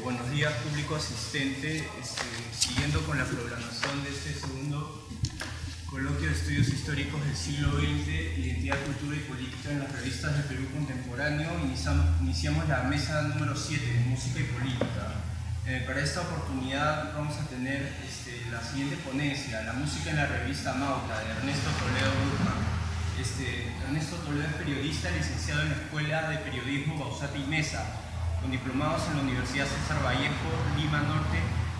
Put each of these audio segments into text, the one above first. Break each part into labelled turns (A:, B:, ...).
A: Buenos días, público asistente. Siguiendo con la programación de este segundo coloquio de estudios históricos del siglo XX, identidad, cultura y política en las revistas del Perú contemporáneo, iniciamos la mesa número 7 de música y política. Para esta oportunidad vamos a tener la siguiente ponencia: la música en la revista Mauta, de Ernesto Toledo Brugman. Ernesto Toledo es periodista, licenciado en la Escuela de Periodismo Bausati Mesa, con diplomados en la Universidad César Vallejo, Lima Norte,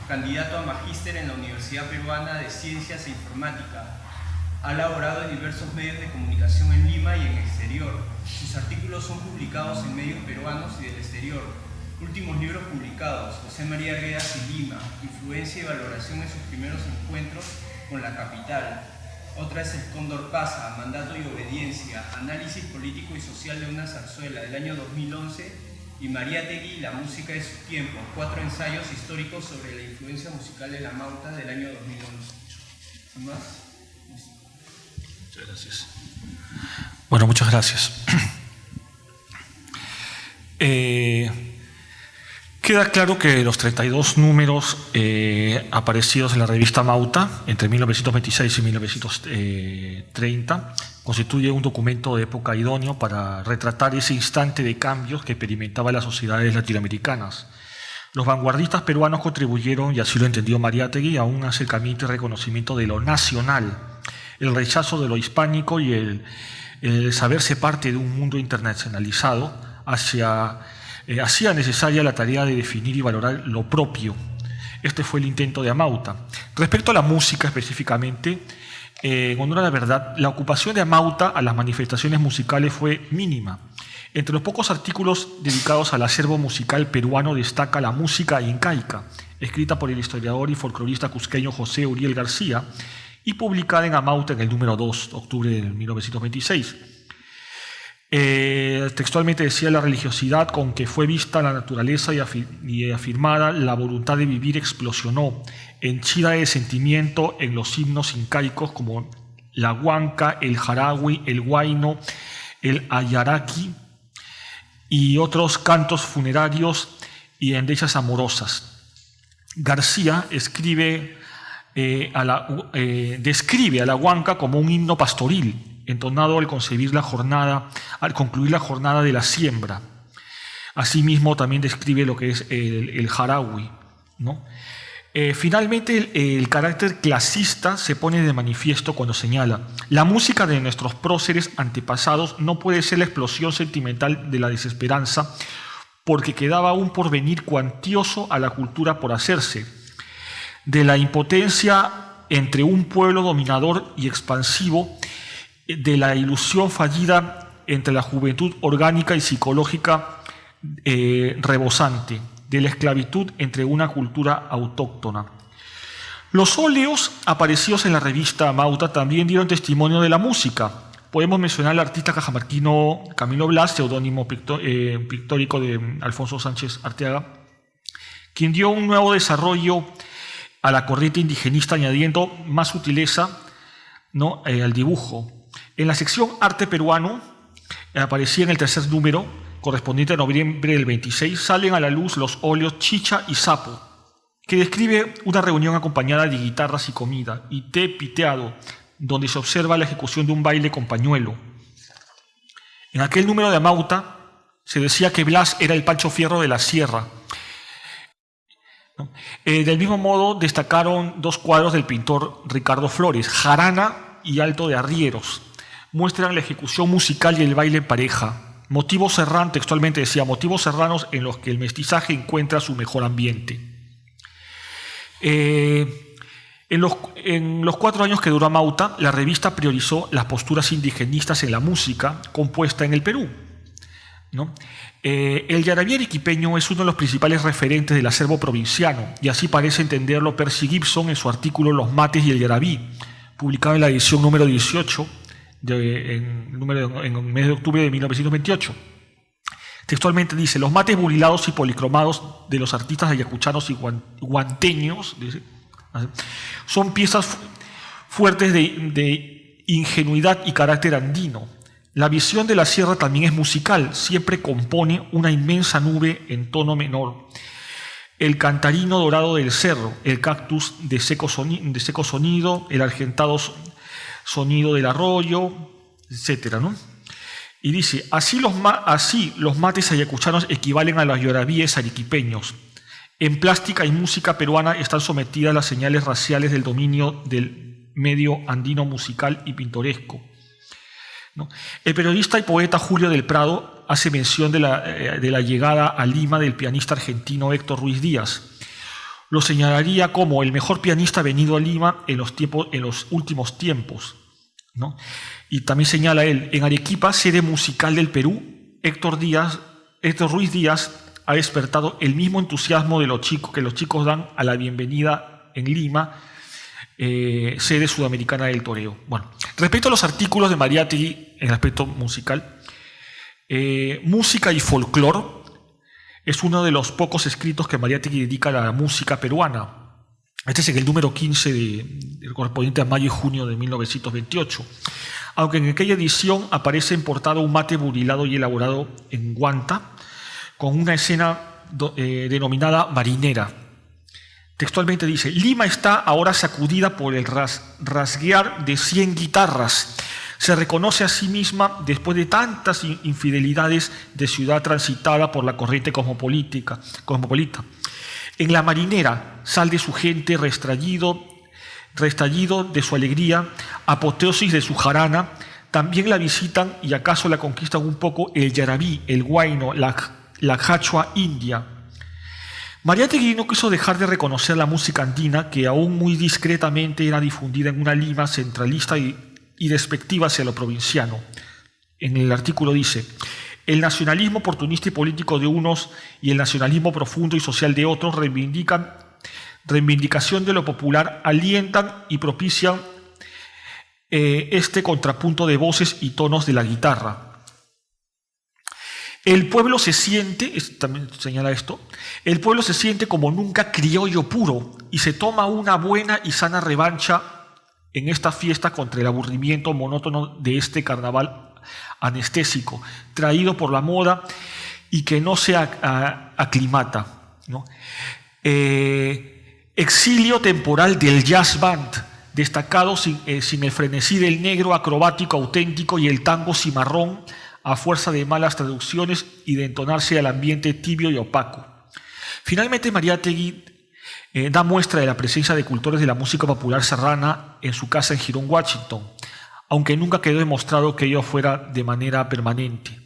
A: candidato a magíster en la Universidad Peruana de Ciencias e Informática. Ha laborado en diversos medios de comunicación en Lima y en el exterior. Sus artículos son publicados en medios peruanos y del exterior. Últimos libros publicados: José María Arguedas y Lima, influencia y valoración en sus primeros encuentros con la capital. Otra es El Cóndor pasa, mandato y obediencia, análisis político y social de una zarzuela, del año 2011, y Mariátegui, la música de su tiempo, 4 ensayos históricos sobre la influencia musical de la Mauta, del año 2011. ¿Sin más?
B: Muchas gracias. Bueno, muchas gracias. Queda claro que los 32 números aparecidos en la revista Mauta entre 1926 y 1930 constituye un documento de época idóneo para retratar ese instante de cambios que experimentaban las sociedades latinoamericanas. Los vanguardistas peruanos contribuyeron, y así lo entendió Mariátegui, a un acercamiento y reconocimiento de lo nacional, el rechazo de lo hispánico y el saberse parte de un mundo internacionalizado hacía necesaria la tarea de definir y valorar lo propio. Este fue el intento de Amauta. Respecto a la música específicamente, con honor a la verdad, la ocupación de Amauta a las manifestaciones musicales fue mínima. Entre los pocos artículos dedicados al acervo musical peruano destaca La música incaica, escrita por el historiador y folclorista cusqueño José Uriel García y publicada en Amauta en el número 2, octubre de 1926. Textualmente decía: la religiosidad con que fue vista la naturaleza y afirmada la voluntad de vivir explosionó, henchida de sentimiento en los himnos incaicos como la huanca, el jarawi, el huayno, el ayaraqui y otros cantos funerarios y endechas amorosas. García describe a la huanca como un himno pastoril, entonado al concluir la jornada de la siembra. Asimismo, también describe lo que es el jarawi, ¿no? Finalmente, el carácter clasista se pone de manifiesto cuando señala: la música de nuestros próceres antepasados no puede ser la explosión sentimental de la desesperanza, porque quedaba aún por venir cuantioso a la cultura por hacerse, de la impotencia entre un pueblo dominador y expansivo, de la ilusión fallida entre la juventud orgánica y psicológica rebosante, de la esclavitud entre una cultura autóctona. Los óleos aparecidos en la revista Mauta también dieron testimonio de la música. Podemos mencionar al artista cajamarquino Camilo Blas, seudónimo pictórico de Alfonso Sánchez Arteaga, quien dio un nuevo desarrollo a la corriente indigenista, añadiendo más sutileza, ¿no?, al dibujo. En la sección Arte Peruano, aparecía en el tercer número, correspondiente a noviembre del 26, salen a la luz los óleos Chicha y Sapo, que describe una reunión acompañada de guitarras y comida, y té piteado, donde se observa la ejecución de un baile con pañuelo. En aquel número de Amauta se decía que Blas era el Pancho Fierro de la Sierra, ¿no? Del mismo modo destacaron 2 cuadros del pintor Ricardo Flores, Jarana y Alto de Arrieros. Muestran la ejecución musical y el baile en pareja. Motivos serranos, textualmente decía, motivos serranos en los que el mestizaje encuentra su mejor ambiente. En los 4 años que duró Amauta, la revista priorizó las posturas indigenistas en la música compuesta en el Perú, ¿no? El yarabí arequipeño es uno de los principales referentes del acervo provinciano, y así parece entenderlo Percy Gibson en su artículo Los mates y el yarabí, publicado en la edición número 18, en el mes de octubre de 1928. Textualmente dice: los mates burilados y policromados de los artistas ayacuchanos y guanteños son piezas fuertes de ingenuidad y carácter andino. La visión de la sierra también es musical, siempre compone una inmensa nube en tono menor. el cantarino dorado del cerro, el cactus de seco sonido, el argentado sonido del arroyo, etc., ¿no? Y dice, así los mates ayacuchanos equivalen a los lloravíes arequipeños. En plástica y música peruana están sometidas las señales raciales del dominio del medio andino musical y pintoresco, ¿no? El periodista y poeta Julio del Prado hace mención de la llegada a Lima del pianista argentino Héctor Ruiz Díaz. Lo señalaría como el mejor pianista venido a Lima en los últimos tiempos, ¿no? Y también señala él, en Arequipa, sede musical del Perú, Héctor Ruiz Díaz ha despertado el mismo entusiasmo de que los chicos dan a la bienvenida en Lima, sede sudamericana del toreo. Bueno, respecto a los artículos de Mariátegui en el aspecto musical, Música y folclore es uno de los pocos escritos que Mariátegui dedica a la música peruana. Este es el número 15 del correspondiente a mayo y junio de 1928. Aunque en aquella edición aparece en portada un mate burilado y elaborado en guanta, con una escena denominada marinera. Textualmente dice, Lima está ahora sacudida por el rasguear de 100 guitarras. Se reconoce a sí misma después de tantas infidelidades de ciudad transitada por la corriente cosmopolita. En la marinera, sal de su gente, restallido de su alegría, apoteosis de su jarana, también la visitan y acaso la conquistan un poco el yarabí, el huayno, la jachua india. Mariátegui no quiso dejar de reconocer la música andina que aún muy discretamente era difundida en una Lima centralista y despectiva hacia lo provinciano. En el artículo dice, el nacionalismo oportunista y político de unos y el nacionalismo profundo y social de otros reivindicación de lo popular, alientan y propician este contrapunto de voces y tonos de la guitarra. El pueblo se siente, también señala esto, el pueblo se siente como nunca criollo puro y se toma una buena y sana revancha en esta fiesta contra el aburrimiento monótono de este carnaval anestésico, traído por la moda y que no se aclimata, ¿no? Exilio temporal del jazz band, destacado sin el frenesí del negro acrobático auténtico y el tango cimarrón, a fuerza de malas traducciones y de entonarse al ambiente tibio y opaco. Finalmente, Mariátegui da muestra de la presencia de cultores de la música popular serrana en su casa en Girón, Washington, aunque nunca quedó demostrado que ello fuera de manera permanente.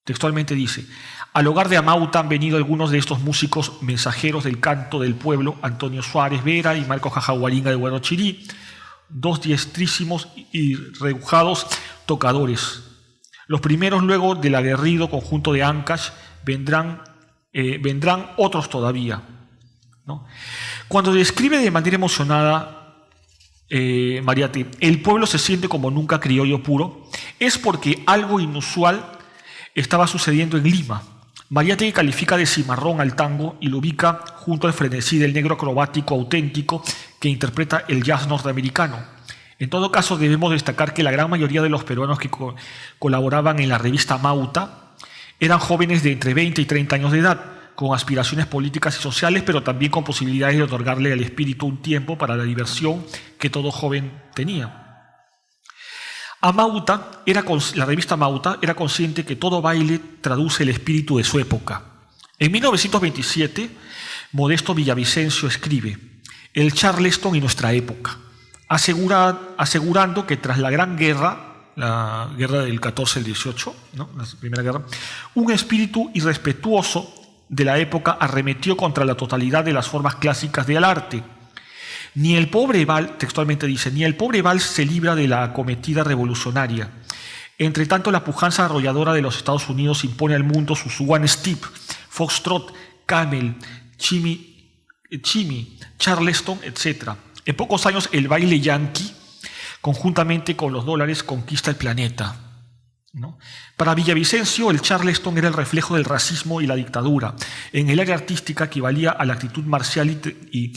B: Textualmente dice, al hogar de Amauta han venido algunos de estos músicos mensajeros del canto del pueblo, Antonio Suárez Vera y Marco Jajaguaringa de Huarochirí, dos diestrísimos y rebujados tocadores. Los primeros, luego del aguerrido conjunto de Ancash, vendrán otros todavía, ¿no? Cuando describe de manera emocionada Mariátegui, el pueblo se siente como nunca criollo puro, es porque algo inusual estaba sucediendo en Lima. Mariátegui califica de cimarrón al tango y lo ubica junto al frenesí del negro acrobático auténtico que interpreta el jazz norteamericano. En todo caso, debemos destacar que la gran mayoría de los peruanos que colaboraban en la revista Amauta eran jóvenes de entre 20 y 30 años de edad, con aspiraciones políticas y sociales, pero también con posibilidades de otorgarle al espíritu un tiempo para la diversión que todo joven tenía. La revista Amauta era consciente que todo baile traduce el espíritu de su época. En 1927, Modesto Villavicencio escribe «El Charleston y nuestra época», asegurando que tras la Gran Guerra, la guerra del 14 al 18, ¿no? La primera guerra, un espíritu irrespetuoso de la época arremetió contra la totalidad de las formas clásicas del arte. Ni el pobre Val, textualmente dice, ni el pobre Val se libra de la acometida revolucionaria. Entre tanto, la pujanza arrolladora de los Estados Unidos impone al mundo sus one step, foxtrot, camel, chimi, charleston, etc. En pocos años, el baile yanqui, conjuntamente con los dólares, conquista el planeta, ¿no? Para Villavicencio, el Charleston era el reflejo del racismo y la dictadura. En el área artística equivalía a la actitud marcial y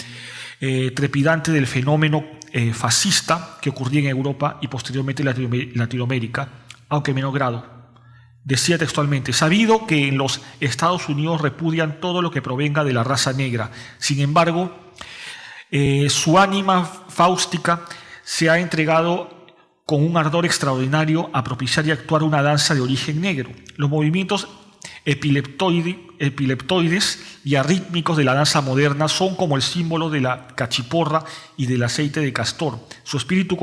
B: trepidante del fenómeno fascista que ocurría en Europa y posteriormente en Latinoamérica, aunque en menor grado. Decía textualmente: sabido que en los Estados Unidos repudian todo lo que provenga de la raza negra. Sin embargo, su ánima fáustica se ha entregado con un ardor extraordinario a propiciar y actuar una danza de origen negro. Los movimientos epileptoides y arrítmicos de la danza moderna son como el símbolo de la cachiporra y del aceite de castor. Su espíritu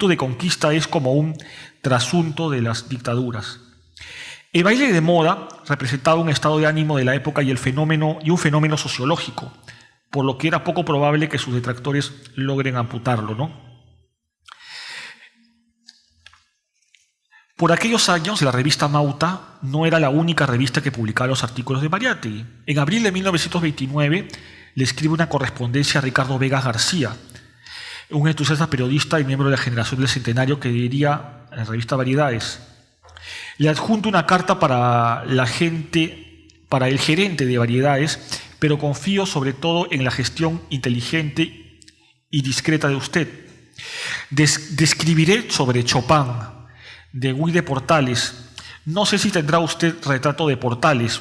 B: de conquista es como un trasunto de las dictaduras. El baile de moda representaba un estado de ánimo de la época y un fenómeno sociológico, por lo que era poco probable que sus detractores logren amputarlo, ¿no? Por aquellos años, la revista Mauta no era la única revista que publicaba los artículos de Mariátegui. En abril de 1929 le escribe una correspondencia a Ricardo Vegas García, un entusiasta periodista y miembro de la generación del centenario, que diría en la revista Variedades: le adjunto una carta para el gerente de Variedades, pero confío sobre todo en la gestión inteligente y discreta de usted. Describiré sobre Chopin, de Guy de Portales. No sé si tendrá usted retrato de Portales,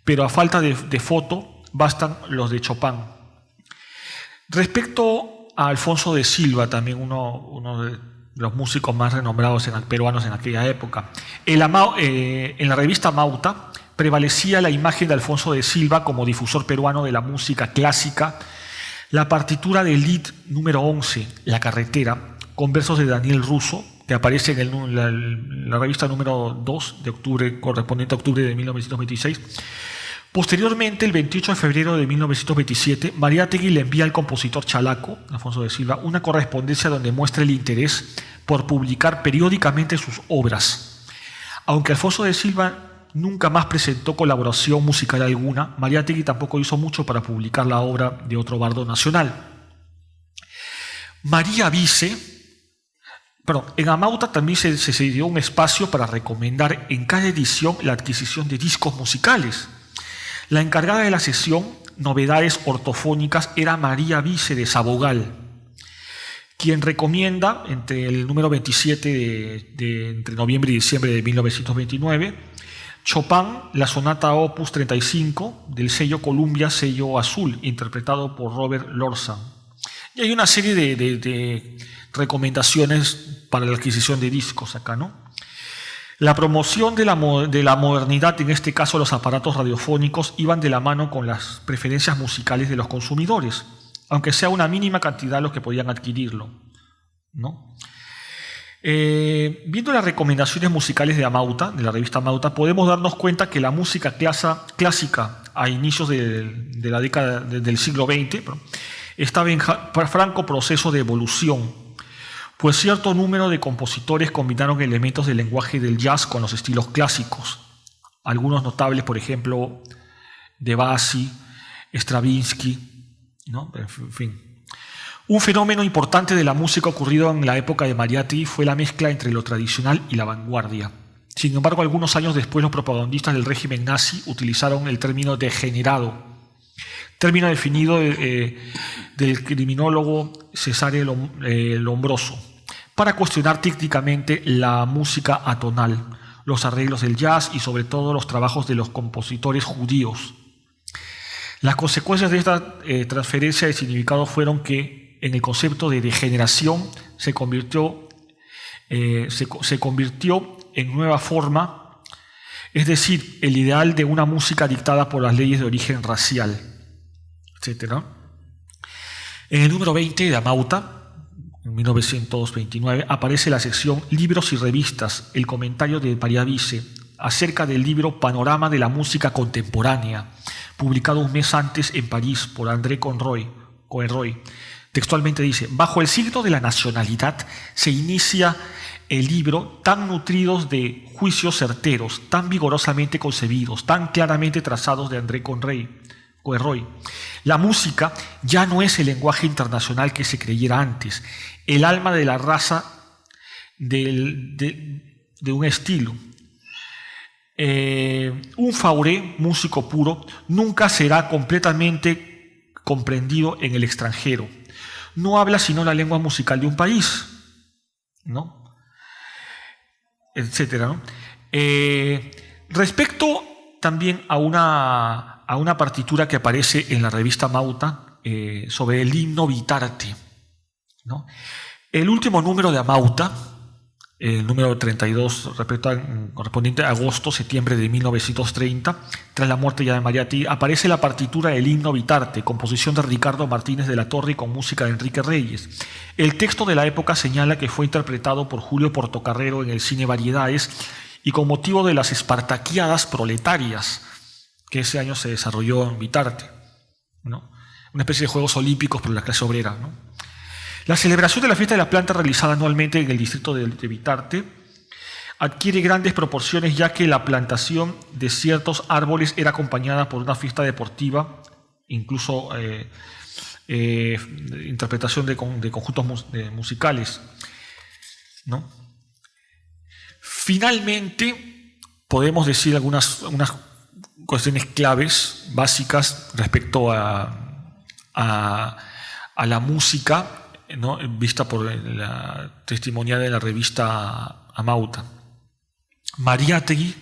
B: pero a falta de foto bastan los de Chopin. Respecto a Alfonso de Silva, también uno de los músicos más renombrados peruanos en aquella época, en la revista Mauta prevalecía la imagen de Alfonso de Silva como difusor peruano de la música clásica. La partitura del Lied número 11, La Carretera, con versos de Daniel Russo, que aparece en la revista número 2 de octubre, correspondiente a octubre de 1926. Posteriormente, el 28 de febrero de 1927, Mariátegui le envía al compositor chalaco, Alfonso de Silva, una correspondencia donde muestra el interés por publicar periódicamente sus obras. Aunque Alfonso de Silva nunca más presentó colaboración musical alguna, Mariátegui tampoco hizo mucho para publicar la obra de otro bardo nacional. En Amauta también se dio un espacio para recomendar en cada edición la adquisición de discos musicales. La encargada de la sesión Novedades Ortofónicas era María Vice de Sabogal, quien recomienda entre el número 27 entre noviembre y diciembre de 1929 Chopin, la sonata opus 35 del sello Columbia, sello azul, interpretado por Robert Lorsan. Y hay una serie de recomendaciones para la adquisición de discos acá, ¿no? La promoción de la modernidad, en este caso los aparatos radiofónicos, iban de la mano con las preferencias musicales de los consumidores, aunque sea una mínima cantidad los que podían adquirirlo, ¿no? Viendo las recomendaciones musicales de Amauta, de la revista Amauta, podemos darnos cuenta que la música clásica a inicios de la década del siglo XX estaba en franco proceso de evolución, pues cierto número de compositores combinaron elementos del lenguaje del jazz con los estilos clásicos. Algunos notables, por ejemplo, Debussy, Stravinsky, ¿no? En fin. Un fenómeno importante de la música ocurrido en la época de Mariátegui fue la mezcla entre lo tradicional y la vanguardia. Sin embargo, algunos años después, los propagandistas del régimen nazi utilizaron el término degenerado, término definido del criminólogo Cesare Lombroso, para cuestionar técnicamente la música atonal, los arreglos del jazz y sobre todo los trabajos de los compositores judíos. Las consecuencias de esta transferencia de significado fueron que en el concepto de degeneración se convirtió en nueva forma, es decir, el ideal de una música dictada por las leyes de origen racial, etc. En el número 20 de Amauta, en 1929, aparece la sección Libros y Revistas, el comentario de María Vice acerca del libro Panorama de la Música Contemporánea, publicado un mes antes en París por André Coenroy. Textualmente dice: bajo el signo de la nacionalidad se inicia el libro, tan nutridos de juicios certeros, tan vigorosamente concebidos, tan claramente trazados de André Coenroy. La música ya no es el lenguaje internacional que se creyera antes, el alma de la raza de un estilo. Un Fauré, músico puro, nunca será completamente comprendido en el extranjero. No habla sino la lengua musical de un país, ¿no? etcétera, ¿no? Respecto también a una partitura que aparece en la revista Amauta sobre el himno Vitarte, ¿no? El último número de Amauta, el número 32, correspondiente a agosto-septiembre de 1930, tras la muerte ya de Mariátegui, aparece la partitura del himno Vitarte, composición de Ricardo Martínez de la Torre y con música de Enrique Reyes. El texto de la época señala que fue interpretado por Julio Portocarrero en el cine Variedades y con motivo de las Espartaquiadas proletarias que ese año se desarrolló en Vitarte, ¿no? Una especie de Juegos Olímpicos por la clase obrera, ¿no? La celebración de la fiesta de la planta realizada anualmente en el distrito de Vitarte adquiere grandes proporciones, ya que la plantación de ciertos árboles era acompañada por una fiesta deportiva, incluso interpretación de conjuntos musicales, ¿no? Finalmente, podemos decir unas cuestiones claves, básicas, respecto a la música, ¿no? Vista por la testimonial de la revista Amauta. Mariátegui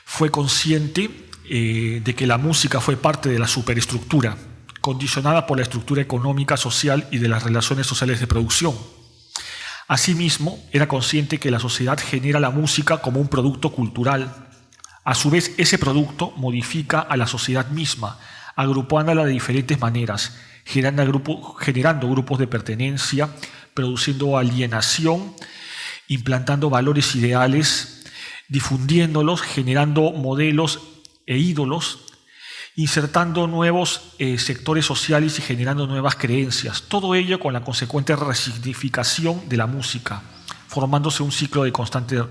B: fue consciente de que la música fue parte de la superestructura, condicionada por la estructura económica, social y de las relaciones sociales de producción. Asimismo, era consciente que la sociedad genera la música como un producto cultural. A su vez, ese producto modifica a la sociedad misma, agrupándola de diferentes maneras, generando grupos de pertenencia, produciendo alienación, implantando valores ideales, difundiéndolos, generando modelos e ídolos, insertando nuevos sectores sociales y generando nuevas creencias. Todo ello con la consecuente resignificación de la música, formándose un ciclo de constante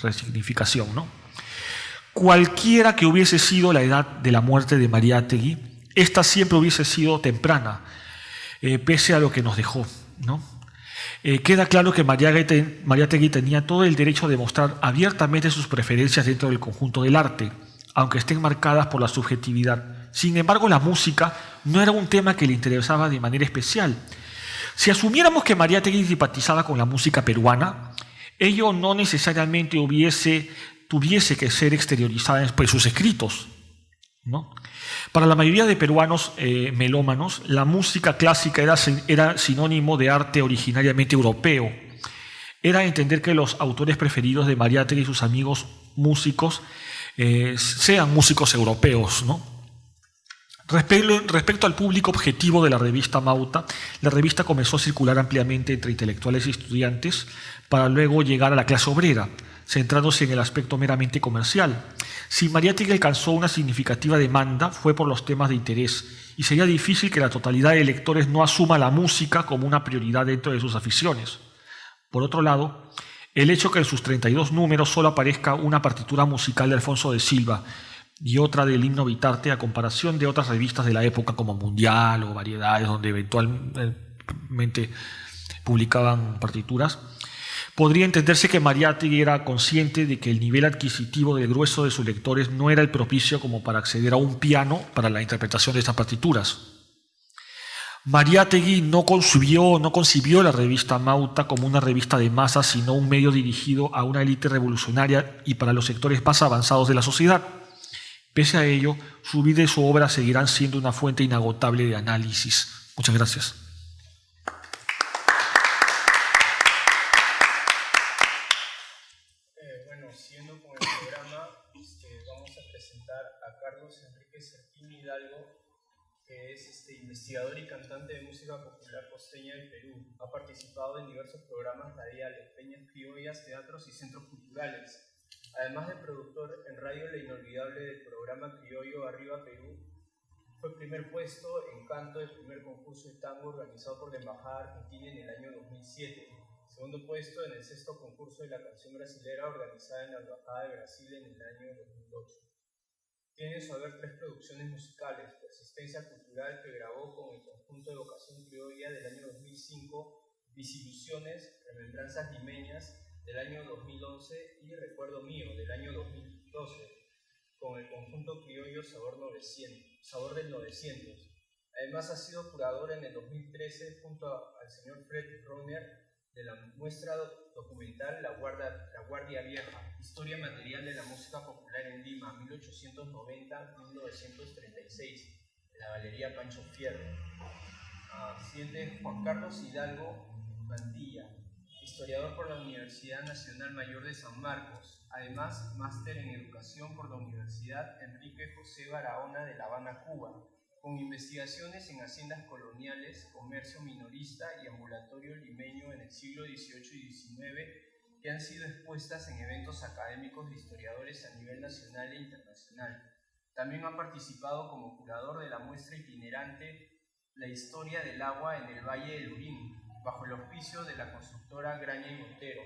B: resignificación, ¿no? Cualquiera que hubiese sido la edad de la muerte de Mariátegui, esta siempre hubiese sido temprana, pese a lo que nos dejó, ¿no? Queda claro que Mariátegui tenía todo el derecho de mostrar abiertamente sus preferencias dentro del conjunto del arte, aunque estén marcadas por la subjetividad. Sin embargo, la música no era un tema que le interesaba de manera especial. Si asumiéramos que Mariátegui simpatizaba con la música peruana, ello no necesariamente tuviese que ser exteriorizada en sus escritos, ¿no? Para la mayoría de peruanos melómanos, la música clásica era sinónimo de arte originariamente europeo. Era entender que los autores preferidos de Mariátegui y sus amigos músicos sean músicos europeos, ¿no? Respecto al público objetivo de la revista Amauta, la revista comenzó a circular ampliamente entre intelectuales y estudiantes para luego llegar a la clase obrera, centrándose en el aspecto meramente comercial. Si Mariátegui alcanzó una significativa demanda, fue por los temas de interés, y sería difícil que la totalidad de lectores no asuma la música como una prioridad dentro de sus aficiones. Por otro lado, el hecho que en sus 32 números solo aparezca una partitura musical de Alfonso de Silva y otra del himno Vitarte, a comparación de otras revistas de la época como Mundial o Variedades, donde eventualmente publicaban partituras, podría entenderse que Mariátegui era consciente de que el nivel adquisitivo del grueso de sus lectores no era el propicio como para acceder a un piano para la interpretación de estas partituras. Mariátegui no concibió la revista Amauta como una revista de masas, sino un medio dirigido a una élite revolucionaria y para los sectores más avanzados de la sociedad. Pese a ello, su vida y su obra seguirán siendo una fuente inagotable de análisis. Muchas gracias.
A: Siguiendo con el programa, vamos a presentar a Carlos Enrique Cerquín Hidalgo, que es investigador y cantante de música popular costeña del Perú. Ha participado en diversos programas radiales, peñas criollas, teatros y centros culturales. Además de productor en radio La Inolvidable del programa criollo Arriba Perú, fue primer puesto en canto del primer concurso de tango organizado por la Embajada Argentina en el año 2007. Segundo puesto en el sexto concurso de la canción brasilera organizada en la Embajada de Brasil en el año 2008. Tiene en su haber 3 producciones musicales: Persistencia Cultural, que grabó con el conjunto de Vocación Criolla del año 2005, Disilusiones, Remembranzas Limeñas del año 2011 y Recuerdo Mío del año 2012, con el conjunto criollo Sabor del 900. Además ha sido curador en el 2013 junto al señor Fred Rohner de la muestra documental La Guardia Vieja, Historia Material de la Música Popular en Lima, 1890-1936, de la Galería Pancho Fierro. Siguiente, Juan Carlos Hidalgo Mantilla, historiador por la Universidad Nacional Mayor de San Marcos, además máster en Educación por la Universidad Enrique José Barahona de La Habana, Cuba, con investigaciones en haciendas coloniales, comercio minorista y ambulatorio limeño en el siglo XVIII y XIX, que han sido expuestas en eventos académicos de historiadores a nivel nacional e internacional. También ha participado como curador de la muestra itinerante La historia del agua en el Valle del Urín, bajo el auspicio de la constructora Graña y Montero.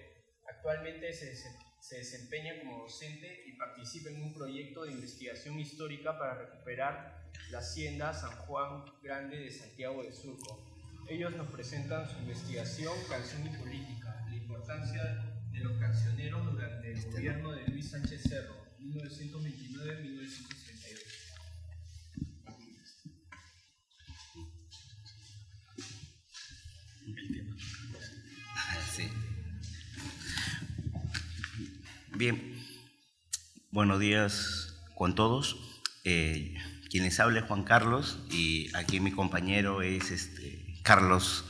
A: Actualmente se desempeña como docente y participa en un proyecto de investigación histórica para recuperar la hacienda San Juan Grande de Santiago de Surco. Ellos nos presentan su investigación, Canción y Política, la importancia de los cancioneros durante el gobierno de Luis Sánchez Cerro, 1929-1932.
C: Sí. Bien, buenos días con todos. Quien les habla es Juan Carlos y aquí mi compañero es Carlos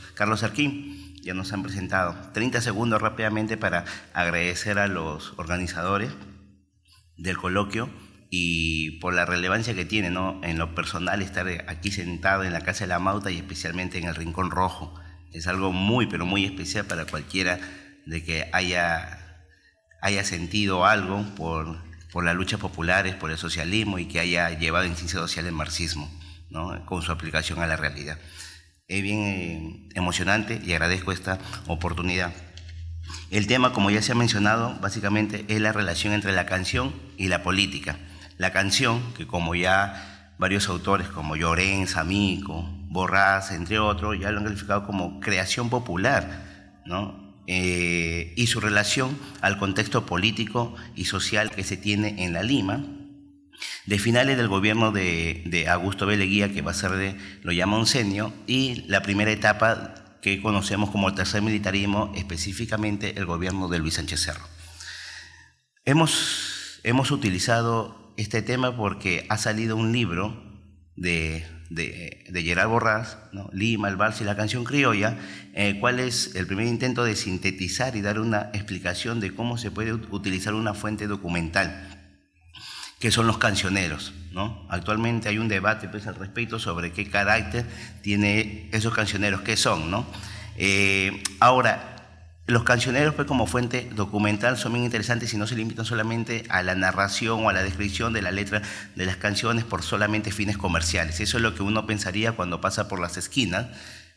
C: Arquín. Ya nos han presentado. 30 segundos rápidamente para agradecer a los organizadores del coloquio y por la relevancia que tiene, ¿no? En lo personal, estar aquí sentado en la Casa de la Mauta y especialmente en el Rincón Rojo. Es algo muy, pero muy especial para cualquiera de que haya sentido algo por las luchas populares, por el socialismo y que haya llevado en ciencia social el marxismo, ¿no? Con su aplicación a la realidad. Es bien emocionante y agradezco esta oportunidad. El tema, como ya se ha mencionado, básicamente es la relación entre la canción y la política. La canción, que como ya varios autores como Llorens, Amico, Borrás, entre otros, ya lo han calificado como creación popular, ¿no? Y su relación al contexto político y social que se tiene en la Lima, de finales del gobierno de Augusto B. Leguía, que va a ser lo llama oncenio, y la primera etapa que conocemos como el tercer militarismo, específicamente el gobierno de Luis Sánchez Cerro. Hemos utilizado este tema porque ha salido un libro de Gerard Borrás, ¿no? Lima, el vals y la canción criolla, cuál es el primer intento de sintetizar y dar una explicación de cómo se puede utilizar una fuente documental, que son los cancioneros, ¿no? Actualmente hay un debate pues, al respecto sobre qué carácter tiene esos cancioneros, qué son, ¿no? Ahora, los cancioneros pues, como fuente documental son bien interesantes y no se limitan solamente a la narración o a la descripción de la letra de las canciones por solamente fines comerciales. Eso es lo que uno pensaría cuando pasa por las esquinas,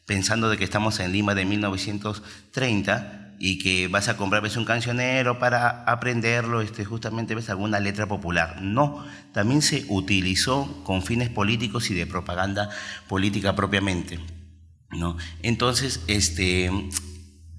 C: pensando de que estamos en Lima de 1930 y que vas a comprar ves un cancionero para aprenderlo, justamente ves alguna letra popular. No, también se utilizó con fines políticos y de propaganda política propiamente, ¿no? Entonces,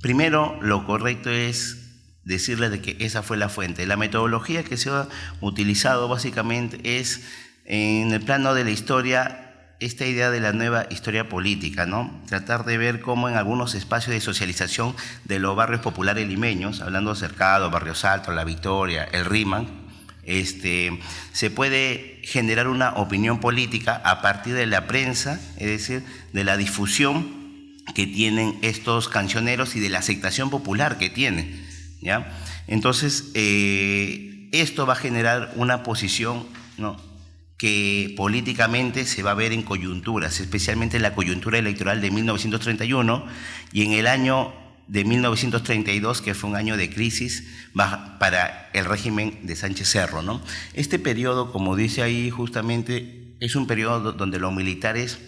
C: primero lo correcto es decirles de que esa fue la fuente. La metodología que se ha utilizado básicamente es en el plano de la historia, esta idea de la nueva historia política, ¿no? Tratar de ver cómo en algunos espacios de socialización de los barrios populares limeños, hablando Cercado, Barrio Salto, La Victoria, el Riman, se puede generar una opinión política a partir de la prensa, es decir, de la difusión que tienen estos cancioneros y de la aceptación popular que tienen, ¿ya? Entonces, esto va a generar una posición, ¿no?, que políticamente se va a ver en coyunturas, especialmente en la coyuntura electoral de 1931 y en el año de 1932, que fue un año de crisis para el régimen de Sánchez Cerro, ¿no? Este periodo, como dice ahí justamente, es un periodo donde los militares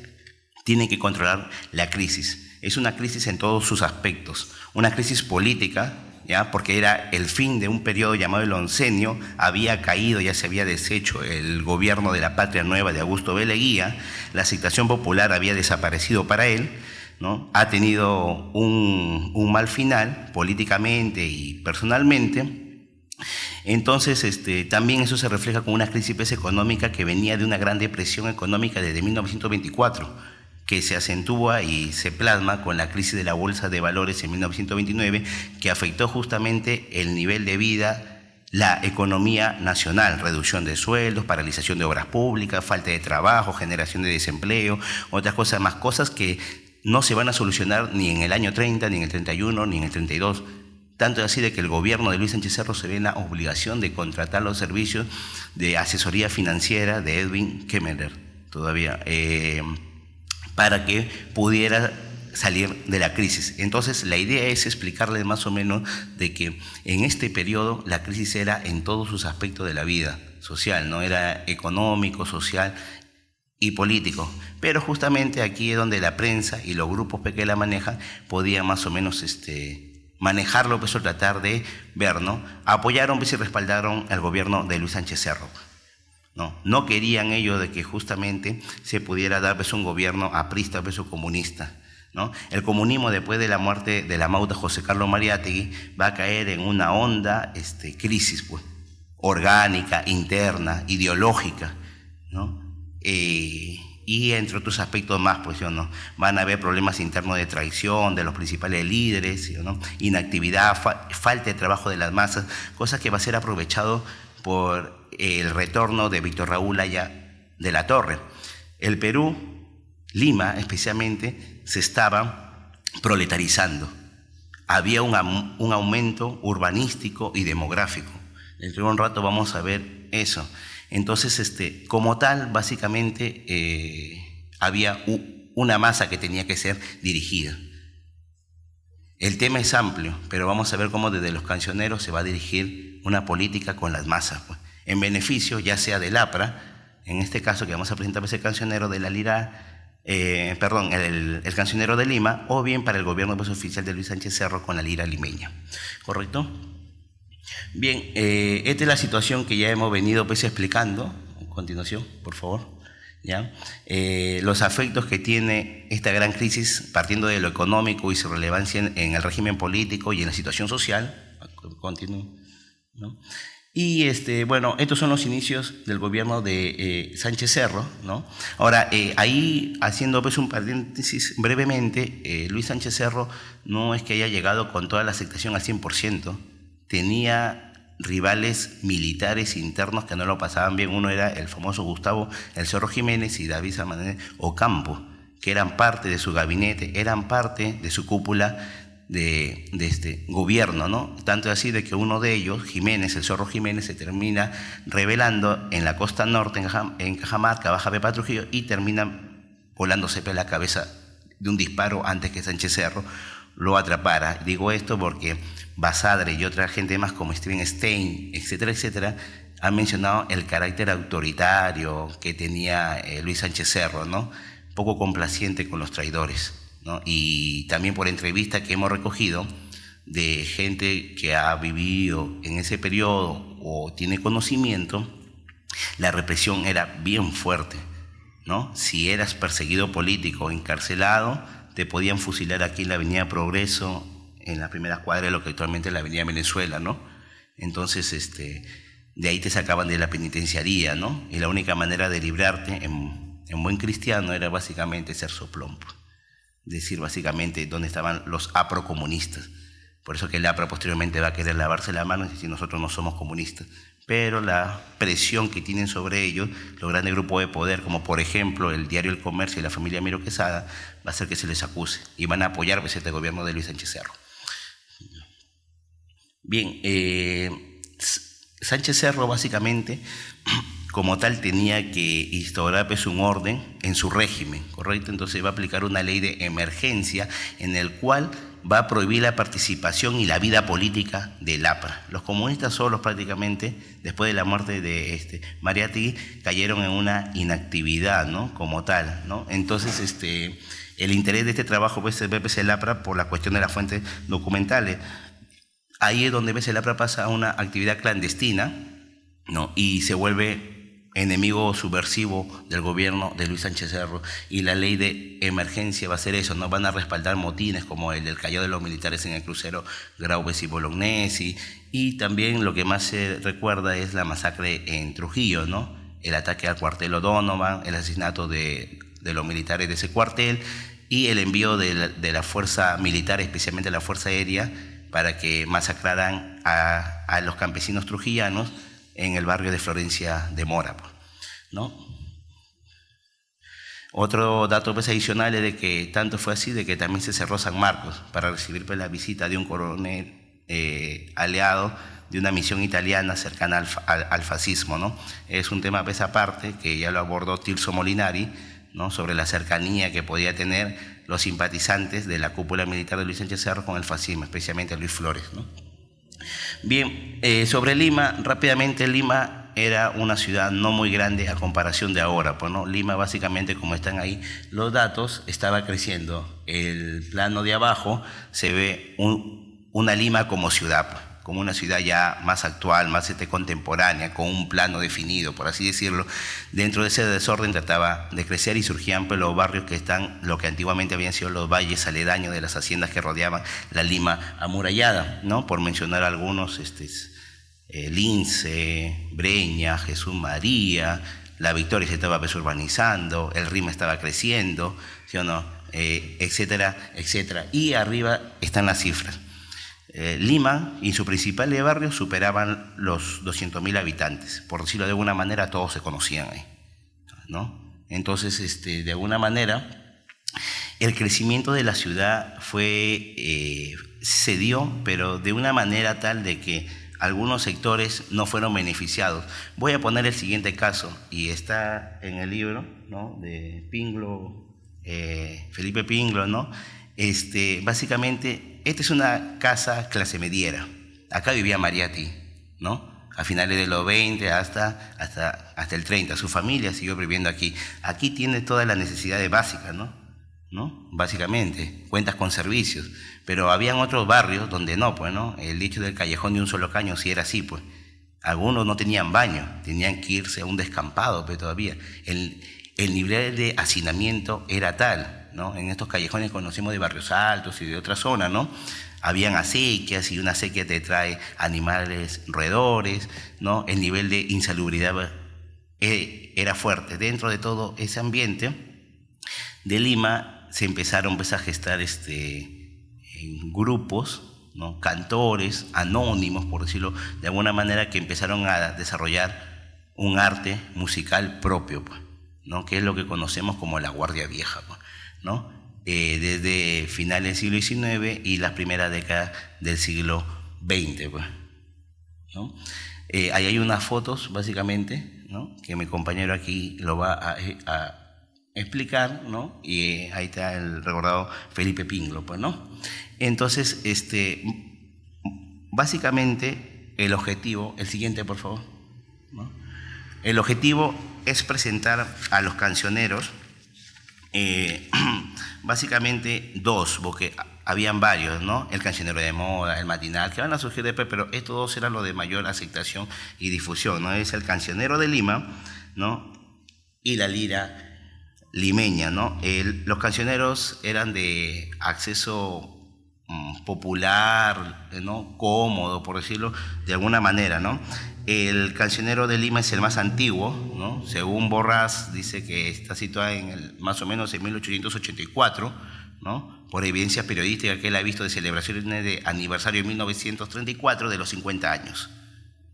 C: tienen que controlar la crisis. Es una crisis en todos sus aspectos, una crisis política, ¿ya? Porque era el fin de un periodo llamado el oncenio, había caído, ya se había deshecho el gobierno de la Patria Nueva de Augusto B. Leguía, la aceptación popular había desaparecido para él, ¿no? Ha tenido un mal final políticamente y personalmente. Entonces, también eso se refleja con una crisis económica que venía de una gran depresión económica desde 1924, que se acentúa y se plasma con la crisis de la Bolsa de Valores en 1929, que afectó justamente el nivel de vida, la economía nacional, reducción de sueldos, paralización de obras públicas, falta de trabajo, generación de desempleo, otras cosas más, cosas que no se van a solucionar ni en el año 30, ni en el 31, ni en el 32. Tanto es así de que el gobierno de Luis Sánchez Cerro se ve en la obligación de contratar los servicios de asesoría financiera de Edwin Kemmerer, todavía, para que pudiera salir de la crisis. Entonces, la idea es explicarles más o menos de que en este periodo la crisis era en todos sus aspectos de la vida social, ¿no? Era económico, social y político. Pero justamente aquí es donde la prensa y los grupos que la manejan podían más o menos manejarlo, pues, o tratar de ver, ¿no? Apoyaron pues, y respaldaron al gobierno de Luis Sánchez Cerro. No querían ellos de que justamente se pudiera dar pues, un gobierno aprista, pues, o comunista, ¿no? El comunismo, después de la muerte de la Mauta José Carlos Mariátegui, va a caer en una honda crisis, pues, orgánica, interna, ideológica, ¿no? Y entre otros aspectos más, pues, ¿no? Van a haber problemas internos de traición de los principales líderes, ¿no? Inactividad, falta de trabajo de las masas, cosas que va a ser aprovechado por el retorno de Víctor Raúl Haya de la Torre. El Perú, Lima especialmente, se estaba proletarizando. Había un aumento urbanístico y demográfico. Dentro de un rato vamos a ver eso. Entonces, como tal, básicamente había una masa que tenía que ser dirigida. El tema es amplio, pero vamos a ver cómo desde los cancioneros se va a dirigir una política con las masas, pues, en beneficio ya sea del APRA, en este caso que vamos a presentar ese cancionero de la Lira, el cancionero de Lima, o bien para el gobierno pues, oficial de Luis Sánchez Cerro con la Lira limeña. ¿Correcto? Bien, esta es la situación que ya hemos venido pues, explicando. A continuación, por favor. ¿Ya? Los efectos que tiene esta gran crisis, partiendo de lo económico y su relevancia en el régimen político y en la situación social. Continúo, ¿no? Y bueno, estos son los inicios del gobierno de Sánchez Cerro, ¿no? Ahora, ahí haciendo pues un paréntesis brevemente, Luis Sánchez Cerro no es que haya llegado con toda la aceptación al 100%, tenía rivales militares internos que no lo pasaban bien. Uno era el famoso Gustavo El Zorro Jiménez y David Samané Ocampo, que eran parte de su gabinete, eran parte de su cúpula de este gobierno, ¿no? Tanto así de que uno de ellos, Jiménez, el Zorro Jiménez, se termina rebelando en la costa norte, en Cajamarca, Baja Pepa Trujillo, y termina volándose la cabeza de un disparo antes que Sánchez Cerro lo atrapara. Digo esto porque Basadre y otra gente más como Steven Stein, etcétera, etcétera, han mencionado el carácter autoritario que tenía Luis Sánchez Cerro, ¿no? Poco complaciente con los traidores, ¿no? Y también por entrevistas que hemos recogido de gente que ha vivido en ese periodo o tiene conocimiento, la represión era bien fuerte, ¿no? Si eras perseguido político, encarcelado, te podían fusilar aquí en la Avenida Progreso, en la primera cuadra de lo que actualmente es la Avenida Venezuela, ¿no? Entonces, de ahí te sacaban de la penitenciaría, ¿no? Y la única manera de librarte en buen cristiano era básicamente ser soplón, decir básicamente dónde estaban los aprocomunistas. Por eso que el APRA posteriormente va a querer lavarse la mano y decir nosotros no somos comunistas. Pero la presión que tienen sobre ellos los grandes grupos de poder, como por ejemplo el diario El Comercio y la familia Miro Quesada, va a hacer que se les acuse y van a apoyar pues, este gobierno de Luis Sánchez Cerro. Bien, Sánchez Cerro básicamente como tal tenía que instaurar pues, un orden en su régimen, ¿correcto? Entonces va a aplicar una ley de emergencia en el cual va a prohibir la participación y la vida política del APRA. Los comunistas solos prácticamente, después de la muerte de Mariátegui, cayeron en una inactividad, ¿no? Como tal, ¿no? Entonces, el interés de este trabajo pues, es ver el APRA por la cuestión de las fuentes documentales. Ahí es donde el APRA pasa a una actividad clandestina, ¿no? Y se vuelve enemigo subversivo del gobierno de Luis Sánchez Cerro, y la ley de emergencia va a ser eso, ¿no? Van a respaldar motines como el del cayó de los militares en el crucero Graupes y Bolognesi, y también lo que más se recuerda es la masacre en Trujillo, ¿no? El ataque al cuartel O'Donovan, el asesinato de de los militares de ese cuartel y el envío de la fuerza militar, especialmente la fuerza aérea, para que masacraran a los campesinos trujillanos en el barrio de Florencia de Mora, ¿no? Otro dato pues, adicional es de que tanto fue así de que también se cerró San Marcos para recibir pues, la visita de un coronel aliado de una misión italiana cercana al fascismo, ¿no? Es un tema pues, aparte que ya lo abordó Tirso Molinari, ¿no? Sobre la cercanía que podía tener los simpatizantes de la cúpula militar de Luis Sánchez Cerro con el fascismo, especialmente Luis Flores, ¿no? Bien, sobre Lima, rápidamente Lima era una ciudad no muy grande a comparación de ahora, pues, ¿no? Lima básicamente, como están ahí los datos, estaba creciendo. El plano de abajo se ve una Lima como ciudad, pues, como una ciudad ya más actual, más contemporánea, con un plano definido, por así decirlo. Dentro de ese desorden trataba de crecer y surgían pues, los barrios que están, lo que antiguamente habían sido los valles aledaños de las haciendas que rodeaban la Lima amurallada, ¿no? Por mencionar algunos, Lince, Breña, Jesús María, La Victoria se estaba pues, urbanizando, el Rima estaba creciendo, ¿sí o no? Etcétera, etcétera. Y arriba están las cifras. Lima y su principal barrio superaban los 200.000 habitantes. Por decirlo de alguna manera, todos se conocían ahí, ¿no? Entonces, de alguna manera, el crecimiento de la ciudad se dio, pero de una manera tal de que algunos sectores no fueron beneficiados. Voy a poner el siguiente caso, y está en el libro, ¿no? De Pinglo, Felipe Pinglo, ¿no? Básicamente, esta es una casa clase mediera. Acá vivía Mariatti, ¿no? A finales de los 20 hasta el 30. Su familia siguió viviendo aquí. Aquí tiene todas las necesidades básicas, ¿no? Básicamente, cuentas con servicios. Pero habían otros barrios donde no, pues, ¿no? El dicho del callejón de un solo caño sí era así, pues. Algunos no tenían baño, tenían que irse a un descampado, pero todavía. El nivel de hacinamiento era tal, ¿no? En estos callejones conocemos de barrios altos y de otras zonas, ¿no? Habían acequias y una acequia te trae animales roedores, ¿no? El nivel de insalubridad era fuerte. Dentro de todo ese ambiente de Lima se empezaron pues, a gestar grupos, ¿no? Cantores anónimos, por decirlo de alguna manera, que empezaron a desarrollar un arte musical propio, pues, ¿no? Que es lo que conocemos como la Guardia Vieja, pues, ¿no? Desde finales del siglo XIX y las primeras décadas del siglo XX, pues, ¿no? Ahí hay unas fotos, básicamente, ¿no? Que mi compañero aquí lo va a explicar, ¿no? Y ahí está el recordado Felipe Pinglo, pues, ¿no? Entonces, básicamente, el objetivo, el siguiente, por favor, ¿no? El objetivo es presentar a los cancioneros, básicamente dos, porque habían varios, ¿no? El cancionero de moda, el matinal, que van a surgir después, pero estos dos eran los de mayor aceptación y difusión, ¿no? Es el cancionero de Lima, ¿no? Y la lira limeña, ¿no? Los cancioneros eran de acceso popular, ¿no? Cómodo, por decirlo de alguna manera, ¿no? El cancionero de Lima es el más antiguo, ¿no? Según Borrás, dice que está situado más o menos en 1884, ¿no? Por evidencias periodísticas que él ha visto de celebraciones de aniversario en 1934 de los 50 años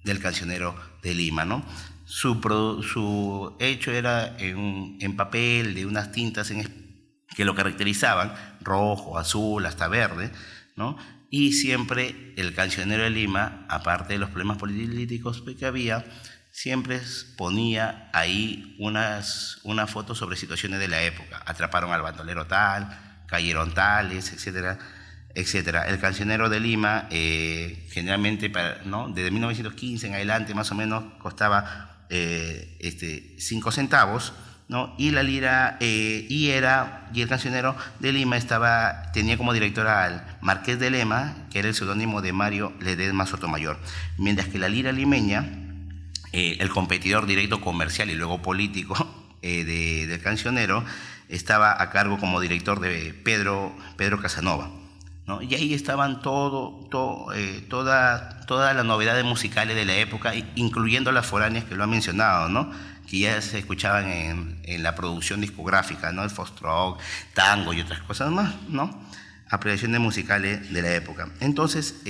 C: del cancionero de Lima, ¿no? Su hecho era en papel de unas tintas que lo caracterizaban, rojo, azul, hasta verde, ¿no? Y siempre el cancionero de Lima, aparte de los problemas políticos que había, siempre ponía ahí unas fotos sobre situaciones de la época. Atraparon al bandolero tal, cayeron tales, etcétera, etcétera. El cancionero de Lima, generalmente, ¿no? Desde 1915 en adelante, más o menos, costaba 5 centavos, ¿no? Y la lira, y el cancionero de Lima tenía como director al Marqués de Lema, que era el seudónimo de Mario Ledesma Sotomayor, mientras que la lira limeña, el competidor directo comercial y luego político del cancionero, estaba a cargo como director de Pedro Casanova, ¿no? Y ahí estaban todas las novedades musicales de la época, incluyendo las foráneas que lo han mencionado, ¿no? Que ya se escuchaban en la producción discográfica, ¿no? El foxtrot, tango y otras cosas más, ¿no? Apreciaciones musicales de la época. Entonces,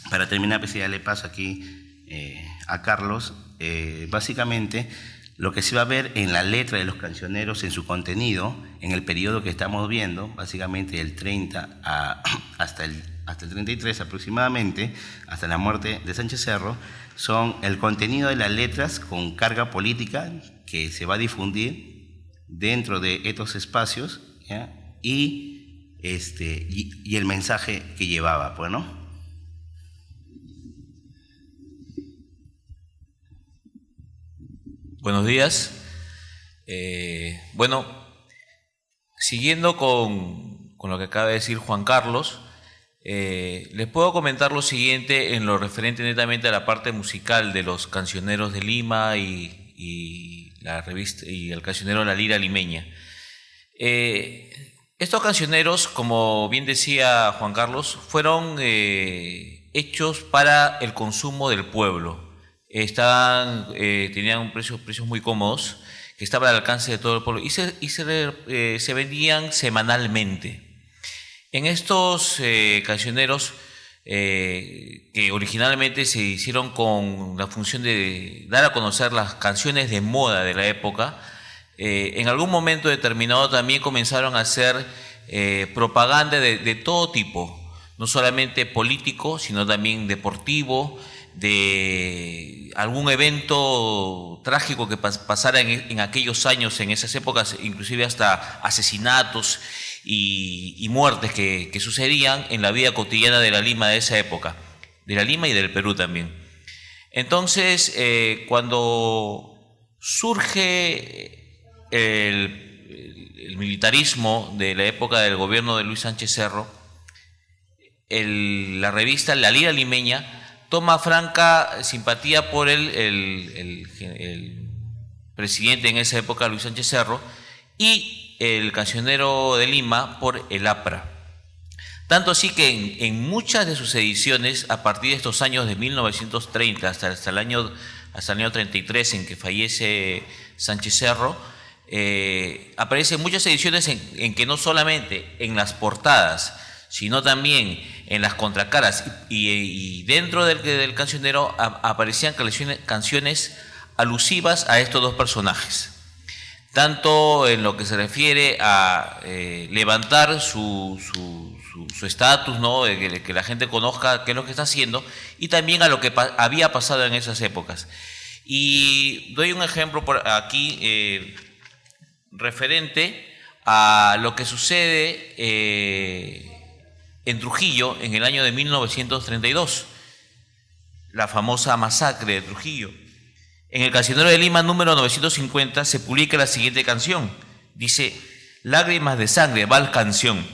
C: para terminar, pues ya le paso aquí a Carlos. Básicamente, lo que se va a ver en la letra de los cancioneros, en su contenido, en el periodo que estamos viendo, básicamente del 30 hasta el 33 aproximadamente, hasta la muerte de Sánchez Cerro, son el contenido de las letras con carga política que se va a difundir dentro de estos espacios, ¿ya? Y el mensaje que llevaba, pues, ¿no?
D: Buenos días. Bueno, siguiendo con lo que acaba de decir Juan Carlos, les puedo comentar lo siguiente en lo referente netamente a la parte musical de los cancioneros de Lima y la revista y el cancionero La Lira Limeña. Estos cancioneros, como bien decía Juan Carlos, fueron hechos para el consumo del pueblo. Tenían precios muy cómodos, que estaban al alcance de todo el pueblo y se vendían semanalmente. En estos cancioneros, que originalmente se hicieron con la función de dar a conocer las canciones de moda de la época, en algún momento determinado también comenzaron a hacer propaganda de todo tipo, no solamente político, sino también deportivo, de algún evento trágico que pasara en aquellos años, en esas épocas, inclusive hasta asesinatos y muertes que sucedían en la vida cotidiana de la Lima de esa época, de la Lima y del Perú también. Entonces, cuando surge el militarismo de la época del gobierno de Luis Sánchez Cerro, la revista La Lira Limeña toma franca simpatía por el presidente en esa época, Luis Sánchez Cerro, y el cancionero de Lima por el APRA. Tanto así que en muchas de sus ediciones, a partir de estos años de 1930 hasta el año 33 en que fallece Sánchez Cerro, aparecen muchas ediciones en que no solamente en las portadas, sino también en las contracaras y dentro del cancionero aparecían canciones alusivas a estos dos personajes, tanto en lo que se refiere a levantar su estatus, ¿no? De que la gente conozca qué es lo que está haciendo, y también a lo que había pasado en esas épocas. Y doy un ejemplo por aquí referente a lo que sucede en Trujillo en el año de 1932, la famosa masacre de Trujillo. En el Cancionero de Lima número 950 se publica la siguiente canción. Dice: lágrimas de sangre, va la canción.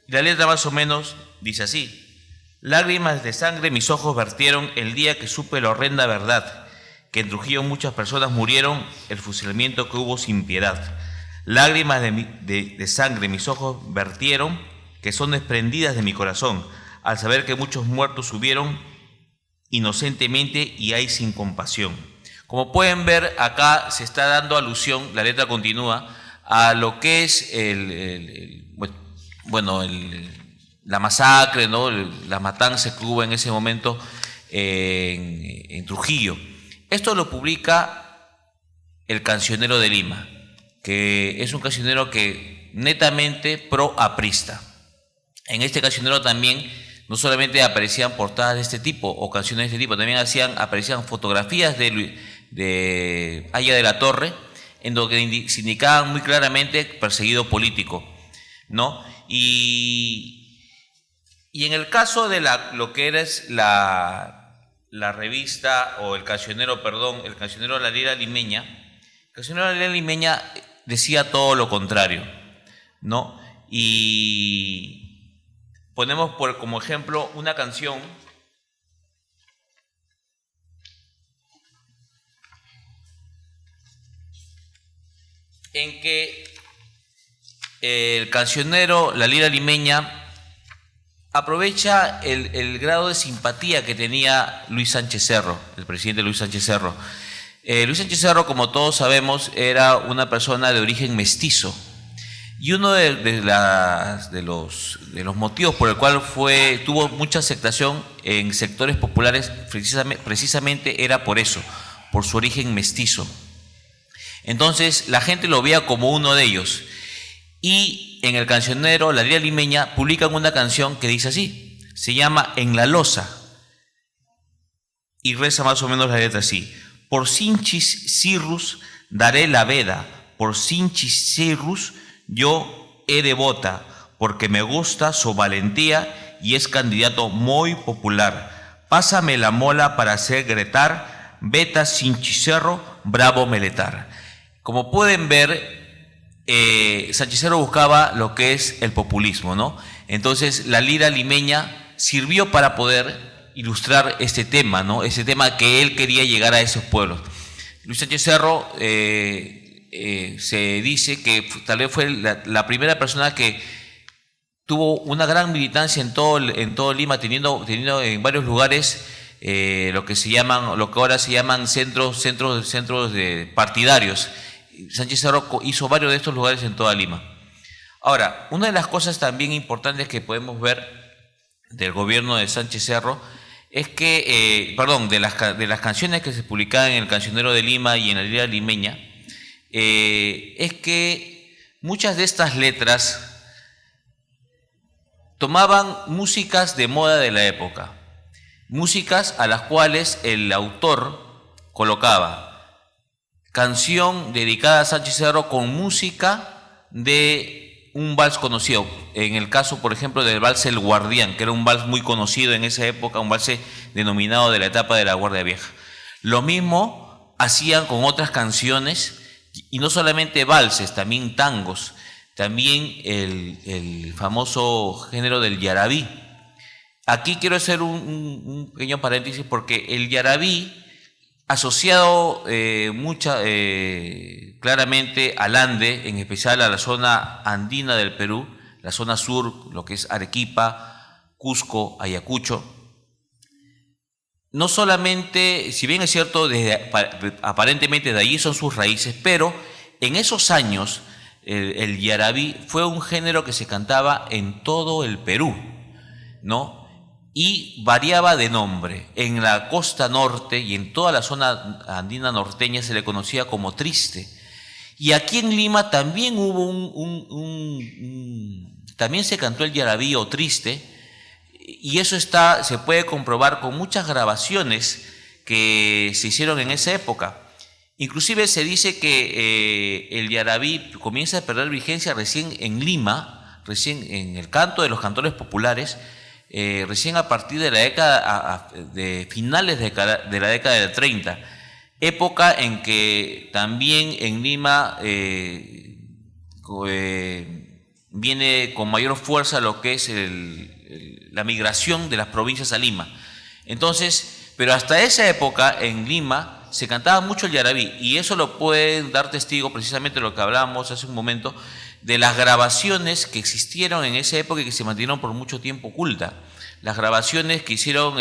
D: Y la letra más o menos dice así: lágrimas de sangre mis ojos vertieron el día que supe la horrenda verdad, que en Trujillo muchas personas murieron, el fusilamiento que hubo sin piedad. Lágrimas de sangre mis ojos vertieron, que son desprendidas de mi corazón, al saber que muchos muertos hubieron inocentemente y hay sin compasión. Como pueden ver, acá se está dando alusión, la letra continúa, a lo que es la masacre, ¿no? La matanza que hubo en ese momento en Trujillo. Esto lo publica el Cancionero de Lima, que es un cancionero que netamente pro-aprista. En este cancionero también no solamente aparecían portadas de este tipo o canciones de este tipo, también aparecían fotografías de Aya de la Torre, en donde se indicaban muy claramente perseguido político, ¿no? Y en el caso de lo que era la revista o el cancionero de La Lira Limeña, el cancionero de La Lira Limeña decía todo lo contrario, ¿no? Y ponemos como ejemplo una canción en que el cancionero La Lira Limeña aprovecha el grado de simpatía que tenía Luis Sánchez Cerro, el presidente Luis Sánchez Cerro. Luis Sánchez Cerro, como todos sabemos, era una persona de origen mestizo. Y uno de los motivos por el cual tuvo mucha aceptación en sectores populares precisamente era por eso, por su origen mestizo. Entonces la gente lo veía como uno de ellos. Y en el cancionero La Lira Limeña publican una canción que dice así, se llama En la Loza, y reza más o menos la letra así: por Sinchis Cirrus daré la veda, por Sinchis Cirrus yo he de vota, porque me gusta su valentía y es candidato muy popular. Pásame la mola para hacer gretar, veta Sinchis Cerro, bravo meletar. Como pueden ver, Sánchez Cerro buscaba lo que es el populismo, ¿no? Entonces la Lira Limeña sirvió para poder ilustrar este tema, ¿no? Ese tema que él quería llegar a esos pueblos. Luis Sánchez Cerro se dice que tal vez fue la primera persona que tuvo una gran militancia en todo Lima, teniendo en varios lugares lo que ahora se llaman centros partidarios. Sánchez Cerro hizo varios de estos lugares en toda Lima. Ahora, una de las cosas también importantes que podemos ver del gobierno de Sánchez Cerro es que, de las canciones que se publicaban en el Cancionero de Lima y en la Lira Limeña, es que muchas de estas letras tomaban músicas de moda de la época, músicas a las cuales el autor colocaba canción dedicada a Sánchez Cerro con música de un vals conocido. En el caso, por ejemplo, del vals El Guardián, que era un vals muy conocido en esa época, un vals denominado de la etapa de la Guardia Vieja. Lo mismo hacían con otras canciones, y no solamente valses, también tangos, también el famoso género del yarabí. Aquí quiero hacer un pequeño paréntesis, porque el yarabí, asociado claramente al Ande, en especial a la zona andina del Perú, la zona sur, lo que es Arequipa, Cusco, Ayacucho. No solamente, si bien es cierto, aparentemente de allí son sus raíces, pero en esos años el yarabí fue un género que se cantaba en todo el Perú, ¿no? Y variaba de nombre. En la costa norte y en toda la zona andina norteña se le conocía como triste. Y aquí en Lima también hubo también se cantó el yarabí o triste, y eso se puede comprobar con muchas grabaciones que se hicieron en esa época. Inclusive se dice que el yarabí comienza a perder vigencia recién en Lima, recién en el canto de los cantores populares, recién a partir de la década, de finales de la década del 30, época en que también en Lima viene con mayor fuerza lo que es la migración de las provincias a Lima. Entonces, pero hasta esa época en Lima se cantaba mucho el yarabí, y eso lo puede dar testigo precisamente lo que hablábamos hace un momento, de las grabaciones que existieron en esa época y que se mantuvieron por mucho tiempo ocultas. Las grabaciones que hicieron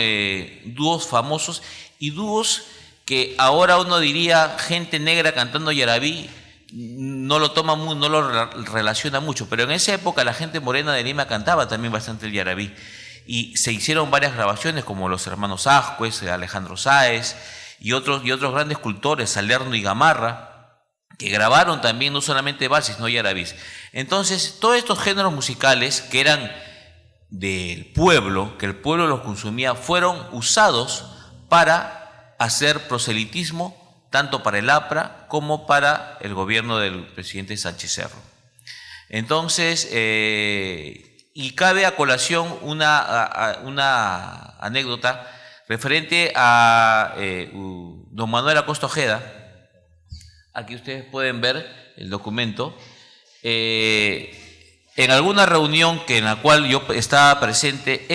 D: dúos famosos, y dúos que ahora uno diría gente negra cantando yarabí, no lo relaciona mucho, pero en esa época la gente morena de Lima cantaba también bastante el yarabí, y se hicieron varias grabaciones como los hermanos Ascuez, Alejandro Sáez y otros grandes cultores, Salerno y Gamarra, que grabaron también no solamente valses, sino yarabís. Entonces, todos estos géneros musicales que eran del pueblo, que el pueblo los consumía, fueron usados para hacer proselitismo, tanto para el APRA como para el gobierno del presidente Sánchez Cerro. Entonces, y cabe a colación una anécdota referente a don Manuel Acosta Ojeda. Aquí ustedes pueden ver el documento. En alguna reunión en la cual yo estaba presente,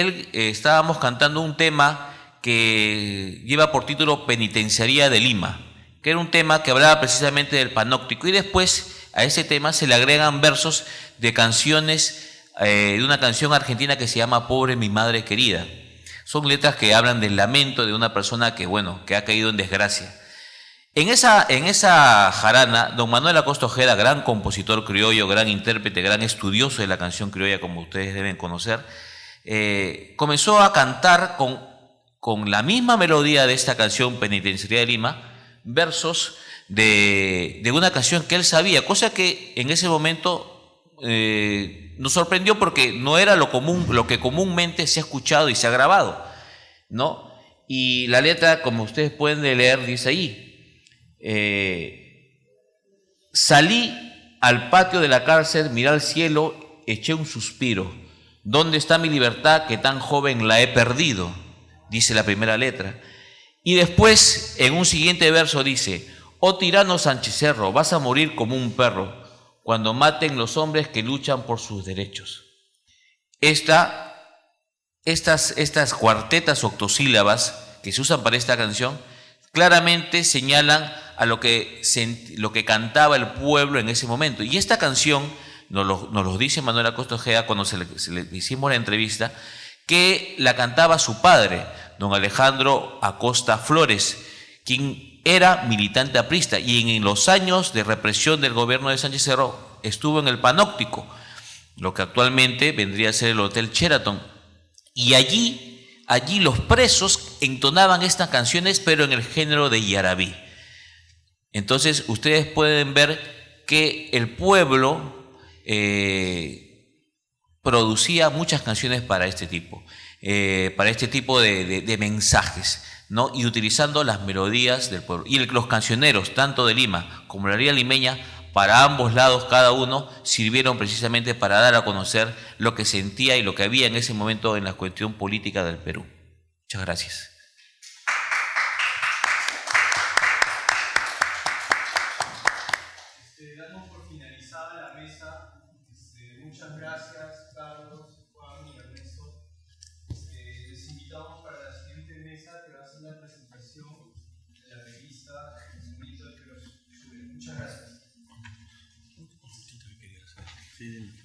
D: estábamos cantando un tema que lleva por título Penitenciaría de Lima, que era un tema que hablaba precisamente del panóptico, y después a ese tema se le agregan versos de canciones de una canción argentina que se llama Pobre mi madre querida. Son letras que hablan del lamento de una persona que, bueno, que ha caído en desgracia. En esa jarana, don Manuel Acosta Ojeda, gran compositor criollo, gran intérprete, gran estudioso de la canción criolla, como ustedes deben conocer, comenzó a cantar con la misma melodía de esta canción Penitenciaría de Lima, versos de una canción que él sabía, cosa que en ese momento nos sorprendió porque no era lo que comúnmente se ha escuchado y se ha grabado, ¿no? Y la letra, como ustedes pueden leer, dice ahí: salí al patio de la cárcel, miré al cielo, eché un suspiro. ¿Dónde está mi libertad que tan joven la he perdido? Dice la primera letra. Y después, en un siguiente verso dice: oh tirano Sánchez Cerro, vas a morir como un perro cuando maten los hombres que luchan por sus derechos. Estas cuartetas octosílabas que se usan para esta canción claramente señalan a lo que cantaba el pueblo en ese momento. Y esta canción nos lo dice Manuel Acosta Ojeda cuando se le hicimos la entrevista, que la cantaba su padre, don Alejandro Acosta Flores, quien era militante aprista y en los años de represión del gobierno de Sánchez Cerro estuvo en el Panóptico, lo que actualmente vendría a ser el Hotel Sheraton. Y allí los presos entonaban estas canciones, pero en el género de yarabí. Entonces ustedes pueden ver que el pueblo producía muchas canciones para este tipo de mensajes, ¿no? Y utilizando las melodías del pueblo. Y los cancioneros, tanto de Lima como la Liga Limeña, para ambos lados, cada uno, sirvieron precisamente para dar a conocer lo que sentía y lo que había en ese momento en la cuestión política del Perú. Muchas gracias.
A: Damos por finalizada la mesa. Muchas gracias, Carlos, Juan y Ernesto. Les invitamos para la siguiente mesa, que va a ser la presentación de la revista El Monito de Cruz. Muchas gracias.
C: Sí.